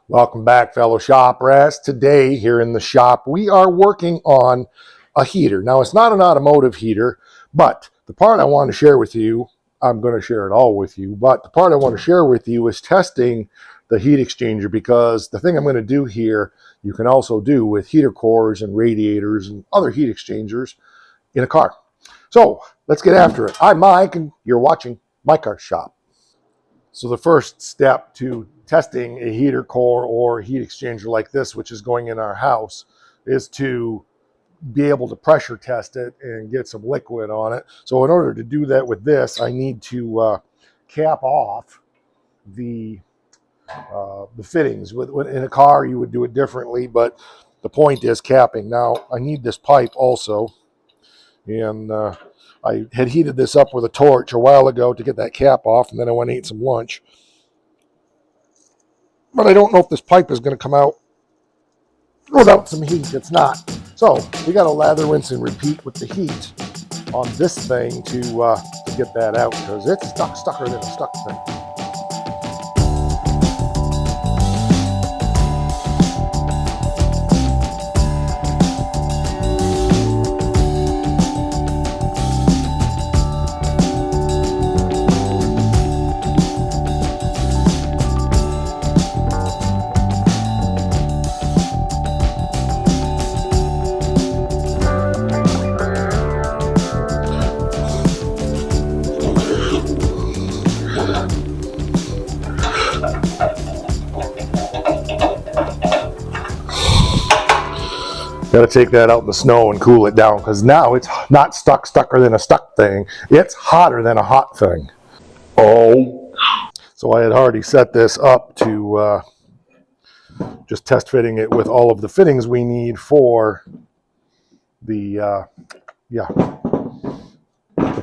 Welcome back, fellow shop rats. Today, here in the shop, we are working on a heater. Now, it's not an automotive heater, but the part I want to share with you, I'm going to share it all with you, but the part I want to share with you is testing the heat exchanger, because the thing I'm going to do here, you can also do with heater cores and radiators and other heat exchangers in a car. So, let's get after it. I'm Mike, and you're watching My Car Shop. So the first step to testing a heater core or heat exchanger like this, which is going in our house, is to be able to pressure test it and get some liquid on it. So in order to do that with this, I need to cap off the fittings. In a car, you would do it differently, but the point is capping. Now, I need this pipe also, and I had heated this up with a torch a while ago to get that cap off, and then I went and ate some lunch. But I don't know if this pipe is going to come out without some heat. It's not. So we got to lather, rinse, and repeat with the heat on this thing to get that out, because it's stucker than a stuck thing. Got to take that out in the snow and cool it down, because now it's not stucker than a stuck thing. It's hotter than a hot thing. Oh. So I had already set this up to just test fitting it with all of the fittings we need for the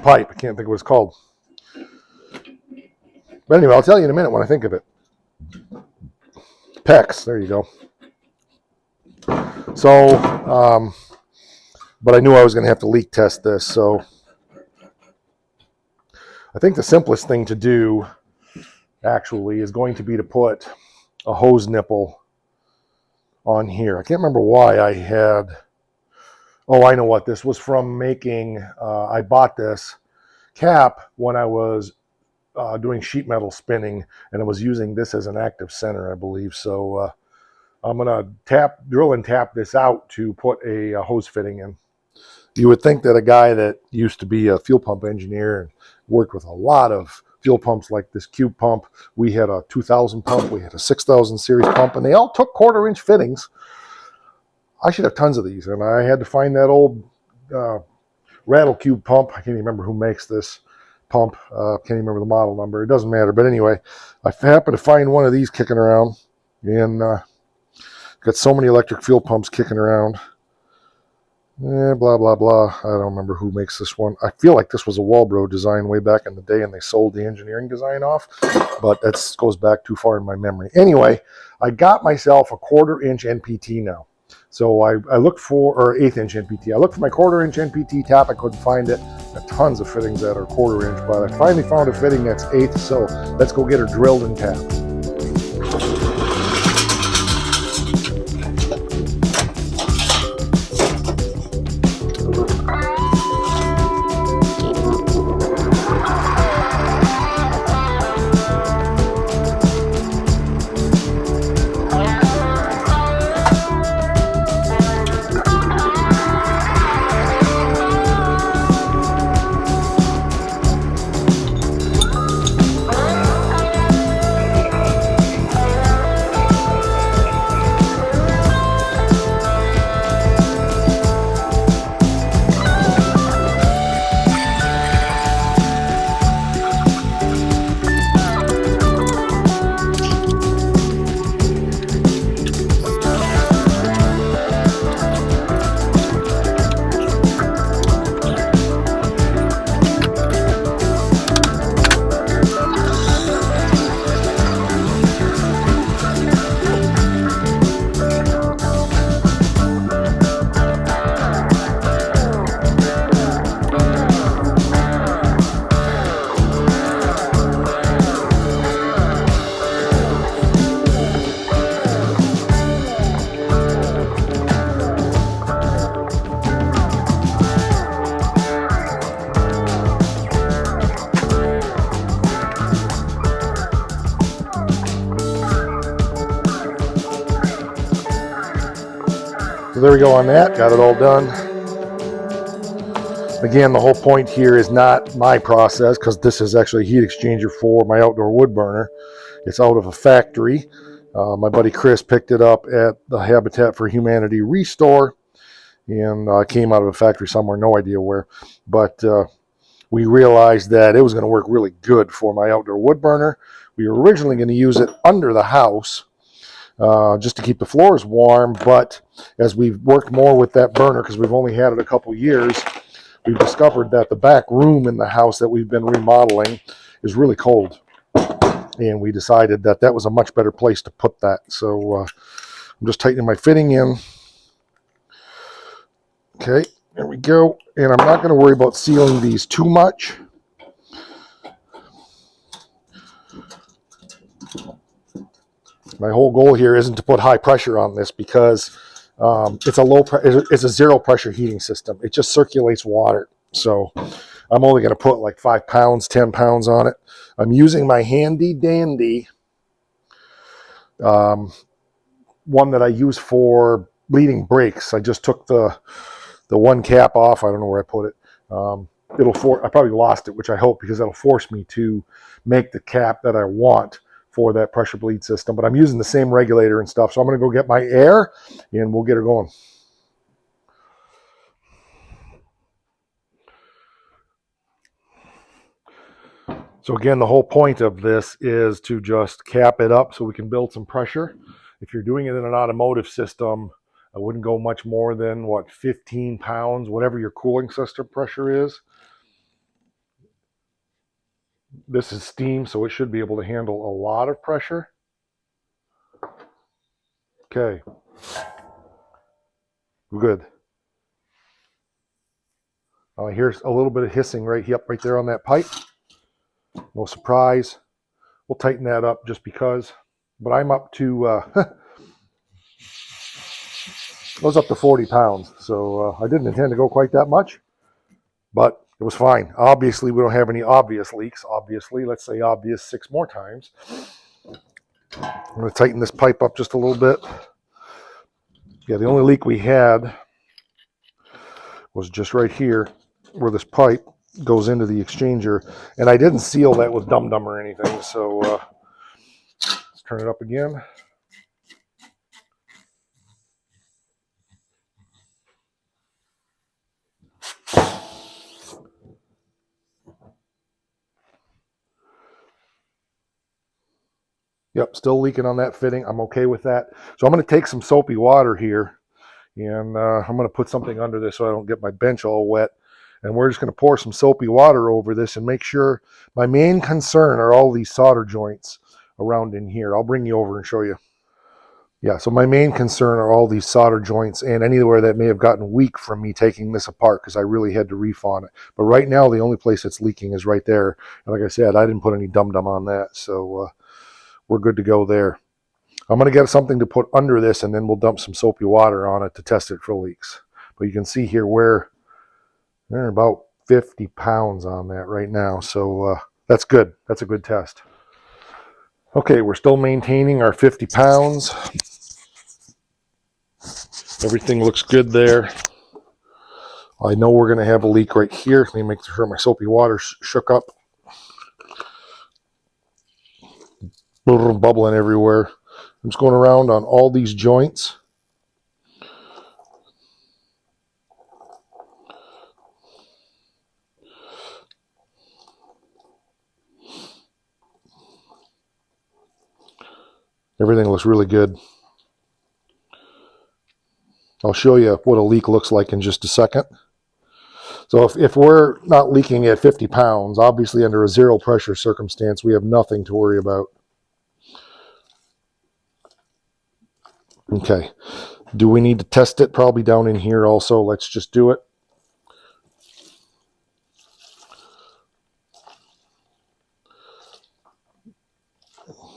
pipe. I can't think of what it's called. But anyway, I'll tell you in a minute when I think of it. PEX, there you go. So, but I knew I was going to have to leak test this, so I think the simplest thing to do actually is going to be to put a hose nipple on here. I can't remember why I had, oh, I know what this was from making. I bought this cap when I was doing sheet metal spinning, and I was using this as an active center, I believe. So I'm going to drill and tap this out to put a hose fitting in. You would think that a guy that used to be a fuel pump engineer and worked with a lot of fuel pumps like this cube pump, we had a 2000 pump, we had a 6000 series pump, and they all took 1/4-inch fittings. I should have tons of these, and I had to find that old rattle cube pump. I can't even remember who makes this pump. Can't even remember the model number. It doesn't matter. But anyway, I happened to find one of these kicking around, and got so many electric fuel pumps kicking around. Blah, blah, blah. I don't remember who makes this one. I feel like this was a Walbro design way back in the day, and they sold the engineering design off, but that goes back too far in my memory. Anyway, I got myself a 1/4-inch NPT now. So I looked for, or 1/8-inch NPT. I looked for my 1/4-inch NPT tap. I couldn't find it. Got tons of fittings that are 1/4-inch, but I finally found a fitting that's 1/8, so let's go get her drilled and tapped. So there we go on that. Got it all done. Again, the whole point here is not my process, because this is actually a heat exchanger for my outdoor wood burner. It's out of a factory. My buddy Chris picked it up at the Habitat for Humanity Restore, and came out of a factory somewhere, no idea where. But we realized that it was going to work really good for my outdoor wood burner. We were originally going to use it under the house, just to keep the floors warm, but as we've worked more with that burner, because we've only had it a couple years, we've discovered that the back room in the house that we've been remodeling is really cold, and we decided that that was a much better place to put that. So I'm just tightening my fitting in. Okay, there we go. And I'm not going to worry about sealing these too much. My whole goal here isn't to put high pressure on this, because it's a zero pressure heating system. It just circulates water. So I'm only going to put like 5 pounds, 10 pounds on it. I'm using my handy dandy one that I use for bleeding brakes. I just took the one cap off. I don't know where I put it. I probably lost it, which I hope, because that'll force me to make the cap that I want for that pressure bleed system. But I'm using the same regulator and stuff, so I'm going to go get my air and we'll get her going. So again, the whole point of this is to just cap it up so we can build some pressure. If you're doing it in an automotive system, I wouldn't go much more than, 15 pounds, whatever your cooling system pressure is. This is steam, so it should be able to handle a lot of pressure. Okay. Good. Here's a little bit of hissing right there on that pipe. No surprise. We'll tighten that up just because. But I'm up to, I was up to 40 pounds. So I didn't intend to go quite that much, but it was fine. Obviously, we don't have any obvious leaks. Obviously, let's say obvious 6 more times. I'm going to tighten this pipe up just a little bit. Yeah, the only leak we had was just right here where this pipe goes into the exchanger, and I didn't seal that with Dum Dum or anything. So let's turn it up again. Yep, still leaking on that fitting. I'm okay with that. So I'm going to take some soapy water here, and I'm going to put something under this so I don't get my bench all wet. And we're just going to pour some soapy water over this and make sure. My main concern are all these solder joints around in here. I'll bring you over and show you. Yeah, so my main concern are all these solder joints and anywhere that may have gotten weak from me taking this apart, because I really had to reef-on it. But right now, the only place that's leaking is right there. And like I said, I didn't put any Dum Dum on that, so we're good to go there. I'm going to get something to put under this, and then we'll dump some soapy water on it to test it for leaks. But you can see here where there are about 50 pounds on that right now, so that's good. That's a good test. Okay, we're still maintaining our 50 pounds. Everything looks good there. I know we're going to have a leak right here. Let me make sure my soapy water shook up. Bubbling everywhere. I'm just going around on all these joints. Everything looks really good. I'll show you what a leak looks like in just a second. So if we're not leaking at 50 pounds, obviously under a zero pressure circumstance, we have nothing to worry about. Okay. Do we need to test it? Probably down in here also. Let's just do it.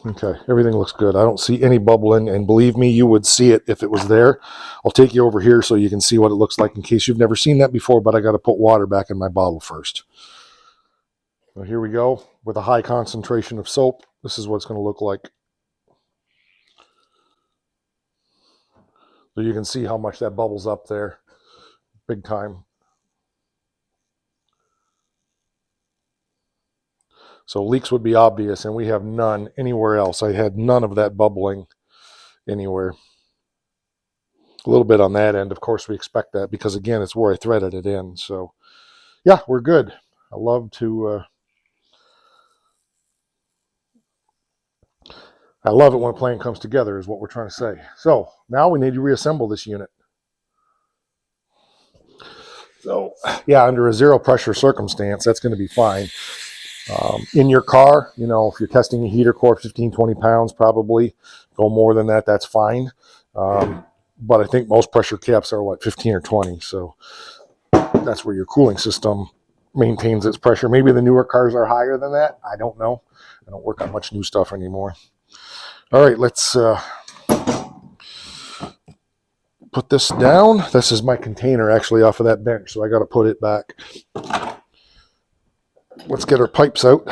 Okay, everything looks good. I don't see any bubbling, and believe me, you would see it if it was there. I'll take you over here so you can see what it looks like in case you've never seen that before, but I got to put water back in my bottle first. So here we go with a high concentration of soap. This is what it's going to look like. So you can see how much that bubbles up there. Big time. So leaks would be obvious, and we have none anywhere else. I had none of that bubbling anywhere. A little bit on that end. Of course, we expect that because, again, it's where I threaded it in. So, yeah, we're good. I love it when a plan comes together, is what we're trying to say. So now we need to reassemble this unit. So, yeah, under a zero pressure circumstance, that's going to be fine. In your car, you know, if you're testing a heater core, 15, 20 pounds, probably go more than that, that's fine. But I think most pressure caps are, 15 or 20. So that's where your cooling system maintains its pressure. Maybe the newer cars are higher than that. I don't know. I don't work on much new stuff anymore. All right, let's put this down. This is my container actually off of that bench, so I got to put it back. Let's get our pipes out.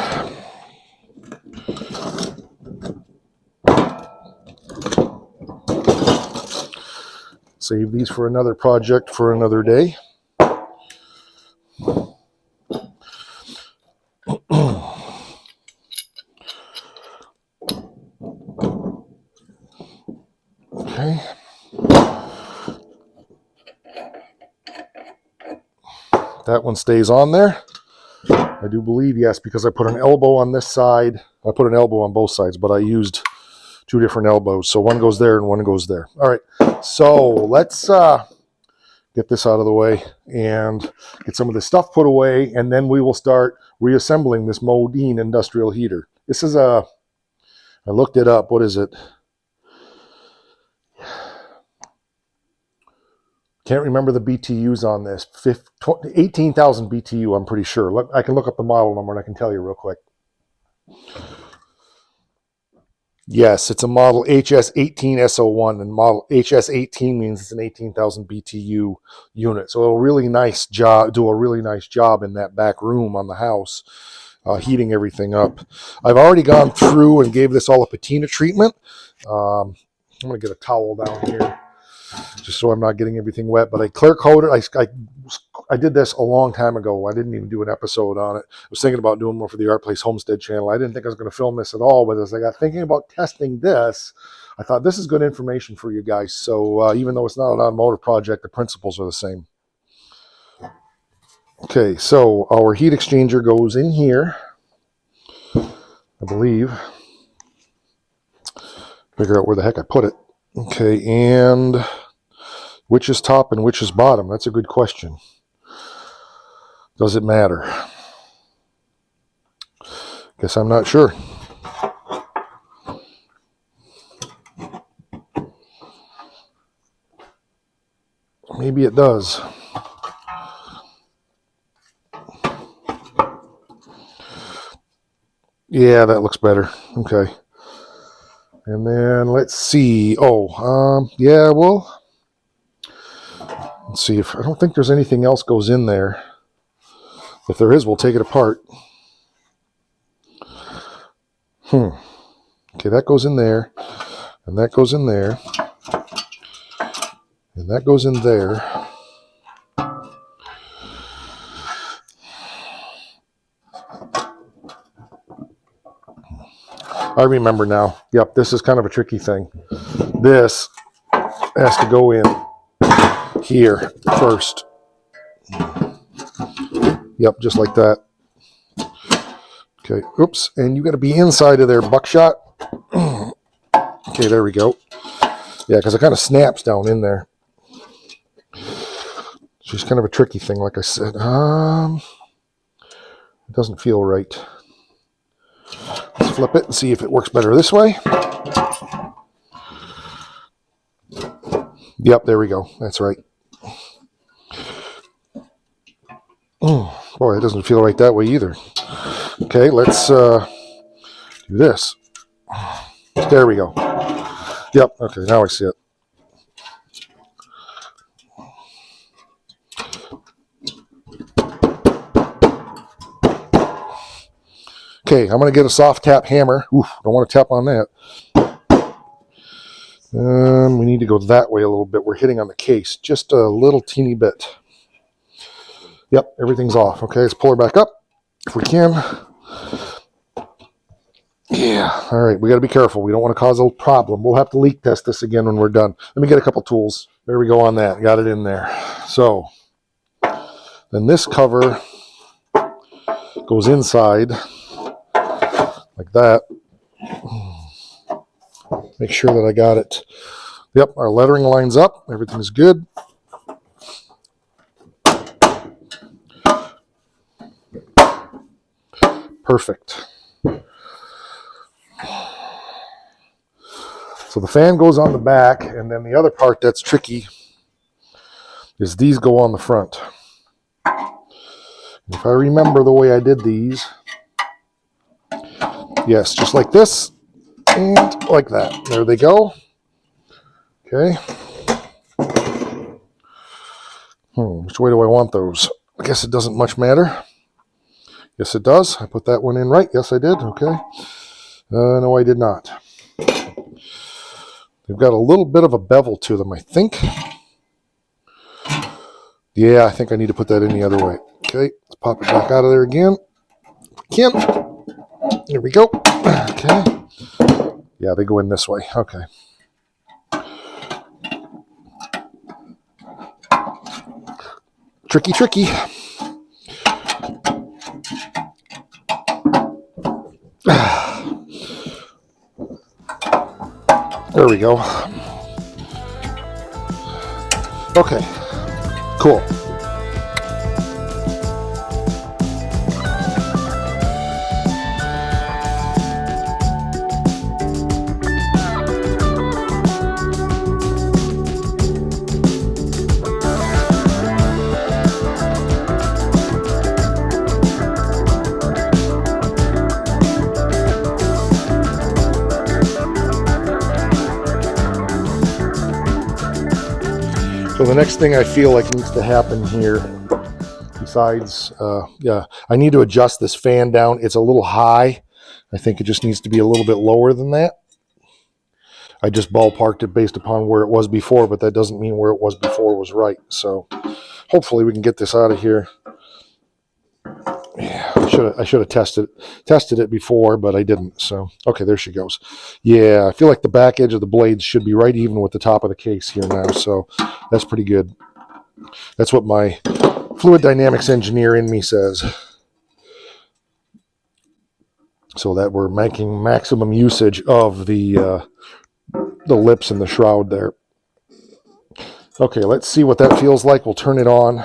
Save these for another project for another day. Okay. That one stays on there. I do believe, yes, because I put an elbow on this side. I put an elbow on both sides, but I used two different elbows. So one goes there and one goes there. All right. So let's get this out of the way and get some of this stuff put away, and then we will start reassembling this Modine industrial heater. This is I looked it up. What is it? Can't remember the BTUs on this. 18,000 BTU, I'm pretty sure. I can look up the model number and I can tell you real quick. Yes, it's a model HS18SO1, and model HS18 means it's an 18,000 BTU unit. So it'll do a really nice job in that back room on the house, heating everything up. I've already gone through and gave this all a patina treatment. I'm going to get a towel down here just so I'm not getting everything wet, but I clear coated. I did this a long time ago. I didn't even do an episode on it. I was thinking about doing more for the Art Place Homestead channel. I didn't think I was going to film this at all, but as I got thinking about testing this, I thought this is good information for you guys. So even though it's not an automotive project, the principles are the same. Okay, so our heat exchanger goes in here, I believe. Figure out where the heck I put it. Okay, and which is top and which is bottom? That's a good question. Does it matter? Guess I'm not sure. Maybe it does. Yeah, that looks better. Okay. And then let's see. Yeah, well, let's see if I don't think there's anything else goes in there. If there is, we'll take it apart. Okay, that goes in there, and that goes in there, and that goes in there. I remember now. Yep, this is kind of a tricky thing. This has to go in here first. Yep, just like that. Okay, oops, and you got to be inside of there, buckshot. Okay, there we go. Yeah, because it kind of snaps down in there. It's just kind of a tricky thing, like I said. It doesn't feel right. Let's flip it and see if it works better this way. Yep, there we go. That's right. Boy, it doesn't feel right that way either. Okay, let's do this. There we go. Yep, okay, now I see it. Okay, I'm going to get a soft tap hammer. Oof, don't want to tap on that. And we need to go that way a little bit. We're hitting on the case just a little teeny bit. Yep, everything's off. Okay, let's pull her back up if we can. Yeah, all right, we got to be careful. We don't want to cause a problem. We'll have to leak test this again when we're done. Let me get a couple tools. There we go on that. Got it in there. So then this cover goes inside like that. Make sure that I got it. Yep, our lettering lines up. Everything's good. Perfect. So the fan goes on the back, and then the other part that's tricky is these go on the front. If I remember the way I did these, yes, just like this and like that. There they go. Okay. Which way do I want those? I guess it doesn't much matter. Yes, it does. I put that one in right. Yes, I did. Okay. No, I did not. They've got a little bit of a bevel to them, I think. Yeah, I think I need to put that in the other way. Okay, let's pop it back out of there again. Can. There we go. Okay. Yeah, they go in this way. Okay. Tricky, tricky. There we go. Okay, cool. So the next thing I feel like needs to happen here, besides, I need to adjust this fan down. It's a little high. I think it just needs to be a little bit lower than that. I just ballparked it based upon where it was before, but that doesn't mean where it was before was right. So hopefully we can get this out of here. Yeah, I should have tested it before, but I didn't. So okay, there she goes. Yeah, I feel like the back edge of the blades should be right even with the top of the case here now. So that's pretty good. That's what my fluid dynamics engineer in me says. So that we're making maximum usage of the lips and the shroud there. Okay, let's see what that feels like. We'll turn it on,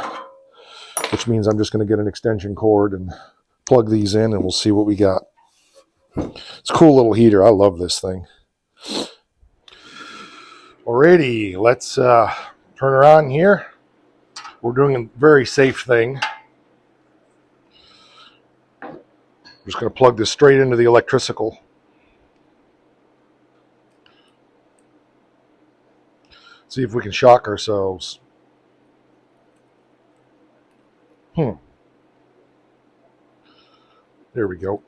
which means I'm just going to get an extension cord and plug these in, and we'll see what we got. It's a cool little heater. I love this thing. Alrighty, let's turn her on here. We're doing a very safe thing. I'm just going to plug this straight into the electrical. See if we can shock ourselves. There we go.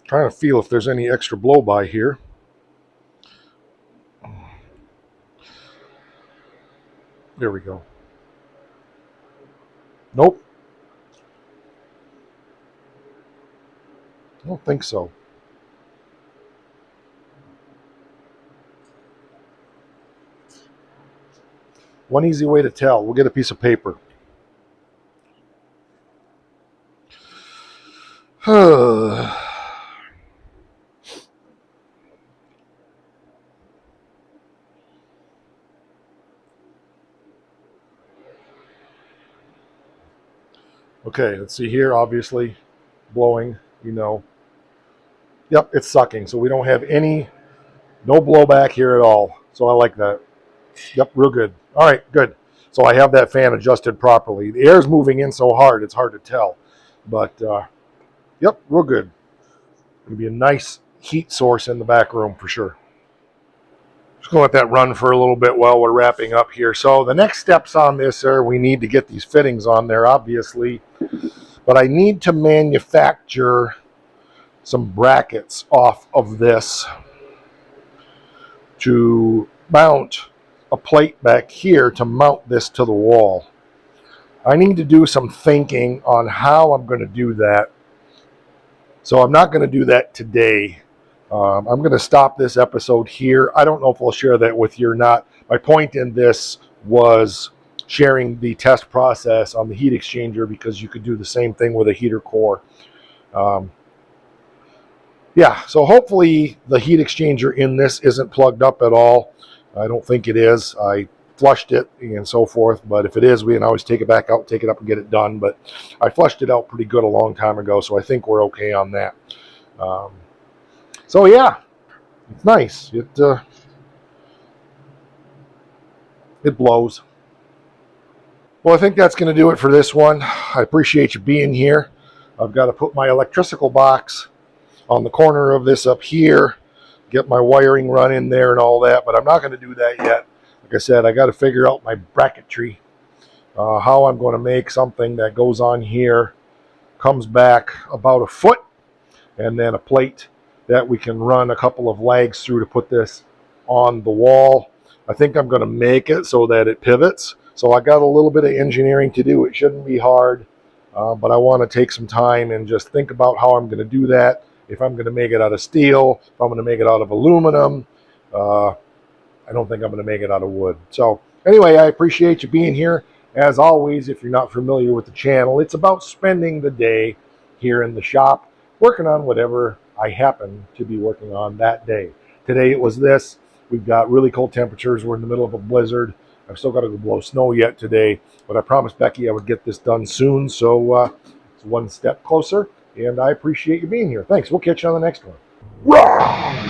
Trying to feel if there's any extra blow by here. There we go. Nope. I don't think so. One easy way to tell. We'll get a piece of paper. Okay, let's see here. Obviously, blowing, you know. Yep, it's sucking. So we don't have no blowback here at all. So I like that. Yep, real good. All right, good. So I have that fan adjusted properly. The air's moving in so hard, it's hard to tell. But, yep, real good. It'll be a nice heat source in the back room for sure. Just gonna let that run for a little bit while we're wrapping up here. So the next steps on this are we need to get these fittings on there, obviously, but I need to manufacture some brackets off of this to mount a plate back here to mount this to the wall. I need to do some thinking on how I'm going to do that. So I'm not going to do that today. I'm going to stop this episode here. I don't know if I'll share that with you or not. My point in this was sharing the test process on the heat exchanger because you could do the same thing with a heater core. Yeah, so hopefully the heat exchanger in this isn't plugged up at all. I don't think it is. I flushed it and so forth, but if it is, we can always take it back out, take it up and get it done. But I flushed it out pretty good a long time ago, so I think we're okay on that. So yeah, it's nice. It blows. Well, I think that's going to do it for this one. I appreciate you being here. I've got to put my electrical box on the corner of this up here, get my wiring run in there and all that, but I'm not going to do that yet. Like I said, I got to figure out my bracketry, how I'm going to make something that goes on here, comes back about a foot, and then a plate that we can run a couple of lags through to put this on the wall. I think I'm going to make it so that it pivots. So I got a little bit of engineering to do. It shouldn't be hard, but I want to take some time and just think about how I'm going to do that. If I'm going to make it out of steel, if I'm going to make it out of aluminum, I don't think I'm going to make it out of wood. So anyway, I appreciate you being here. As always, if you're not familiar with the channel, it's about spending the day here in the shop working on whatever I happen to be working on that day. Today it was this. We've got really cold temperatures. We're in the middle of a blizzard. I've still got to go blow snow yet today, but I promised Becky I would get this done soon. So it's one step closer, and I appreciate you being here. Thanks. We'll catch you on the next one. Rah!